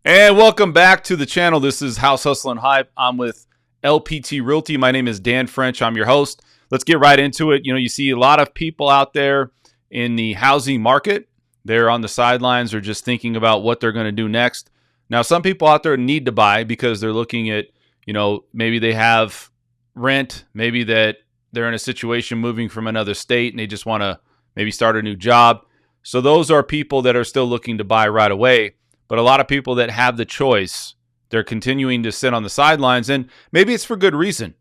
And welcome back to the channel. This is House Hustle and Hype. I'm with LPT Realty. My name is Dan French. I'm your host. Let's get right into it. You see a lot of people out there in the housing market. They're on the sidelines or just thinking about what they're going to do next. Now, some people out there need to buy because they're looking at, maybe they have rent, maybe that they're in a situation moving from another state and they just want to maybe start a new job. So those are people that are still looking to buy right away. But a lot of people that have the choice, they're continuing to sit on the sidelines, and maybe it's for good reason.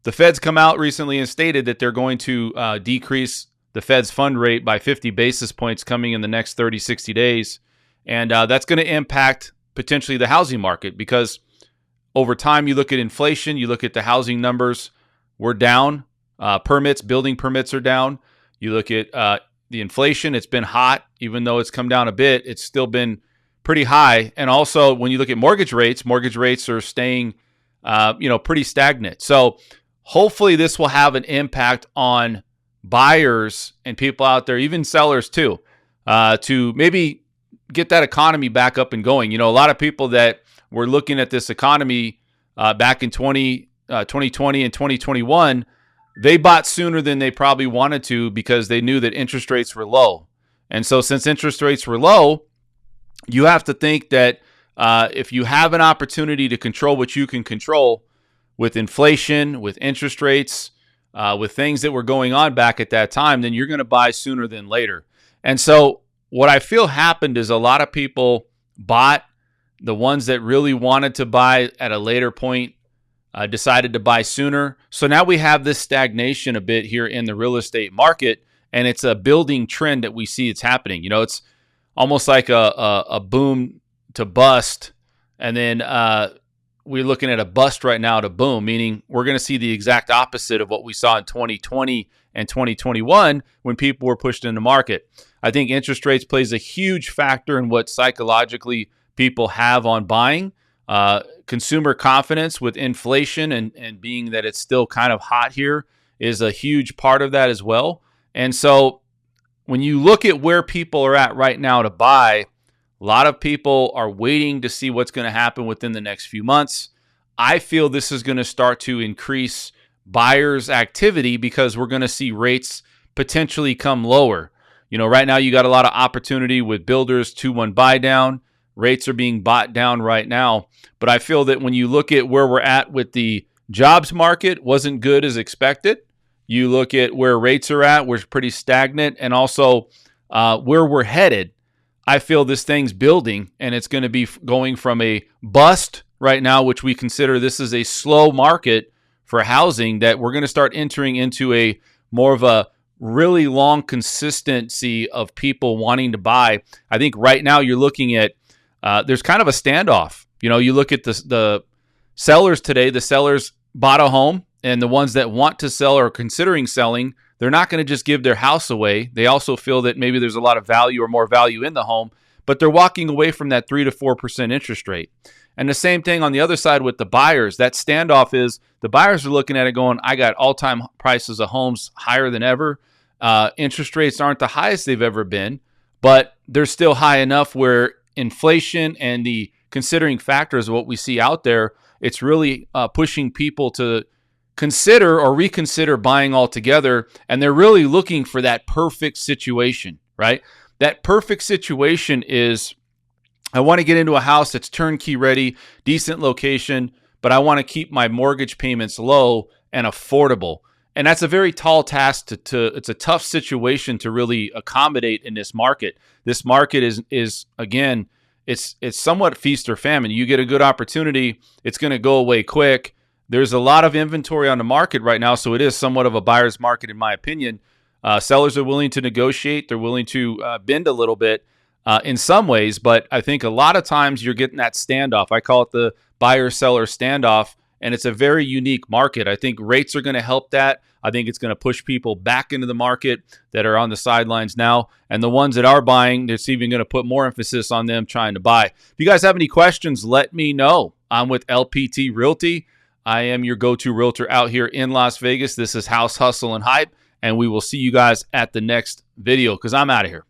The Fed's come out recently and stated that they're going to decrease the Fed's fund rate by 50 basis points coming in the next 30, 60 days. And that's going to impact potentially the housing market because over time, you look at inflation, you look at the housing numbers, we're down. Building permits are down. You look at the inflation, it's been hot. Even though it's come down a bit, it's still been pretty high. And also when you look at mortgage rates are staying, pretty stagnant. So hopefully this will have an impact on buyers and people out there, even sellers too, to maybe get that economy back up and going. A lot of people that were looking at this economy back in 2020 and 2021, they bought sooner than they probably wanted to because they knew that interest rates were low. And so since interest rates were low, you have to think that if you have an opportunity to control what you can control with inflation, with interest rates, with things that were going on back at that time, then you're going to buy sooner than later. And so what I feel happened is a lot of people bought. The ones that really wanted to buy at a later point decided to buy sooner. So now we have this stagnation a bit here in the real estate market, and it's a building trend that we see it's happening. It's almost like a boom to bust, and then we're looking at a bust right now to boom, meaning we're going to see the exact opposite of what we saw in 2020 and 2021 when people were pushed into the market. I think interest rates plays a huge factor in what psychologically people have on buying. Consumer confidence with inflation and being that it's still kind of hot here is a huge part of that as well. And so when you look at where people are at right now to buy, a lot of people are waiting to see what's going to happen within the next few months. I feel this is going to start to increase buyers' activity because we're going to see rates potentially come lower. Right now you got a lot of opportunity with builders 2-1 buy down. Rates are being bought down right now. But I feel that when you look at where we're at with the jobs market, wasn't good as expected. You look at where rates are at, we're pretty stagnant, and also where we're headed, I feel this thing's building, and it's going to be going from a bust right now, which we consider this is a slow market for housing, that we're going to start entering into a more of a really long consistency of people wanting to buy. I think right now you're looking at, there's kind of a standoff. You look at the sellers today, the sellers bought a home, and the ones that want to sell or are considering selling, they're not going to just give their house away. They also feel that maybe there's a lot of value or more value in the home, but they're walking away from that 3 to 4% interest rate. And the same thing on the other side with the buyers. That standoff is the buyers are looking at it going, I got all-time prices of homes higher than ever. Interest rates aren't the highest they've ever been, but they're still high enough where inflation and the considering factors of what we see out there, it's really pushing people to consider or reconsider buying altogether, and they're really looking for that perfect situation, right? That perfect situation is, I want to get into a house that's turnkey ready, decent location, but I want to keep my mortgage payments low and affordable. And that's a very tall task it's a tough situation to really accommodate in this market. This market is again, it's somewhat feast or famine. You get a good opportunity, it's going to go away quick. There's a lot of inventory on the market right now, so it is somewhat of a buyer's market, in my opinion. Sellers are willing to negotiate. They're willing to bend a little bit in some ways, but I think a lot of times you're getting that standoff. I call it the buyer-seller standoff, and it's a very unique market. I think rates are going to help that. I think it's going to push people back into the market that are on the sidelines now, and the ones that are buying, it's even going to put more emphasis on them trying to buy. If you guys have any questions, let me know. I'm with LPT Realty. I am your go-to realtor out here in Las Vegas. This is House Hustle and Hype, and we will see you guys at the next video because I'm out of here.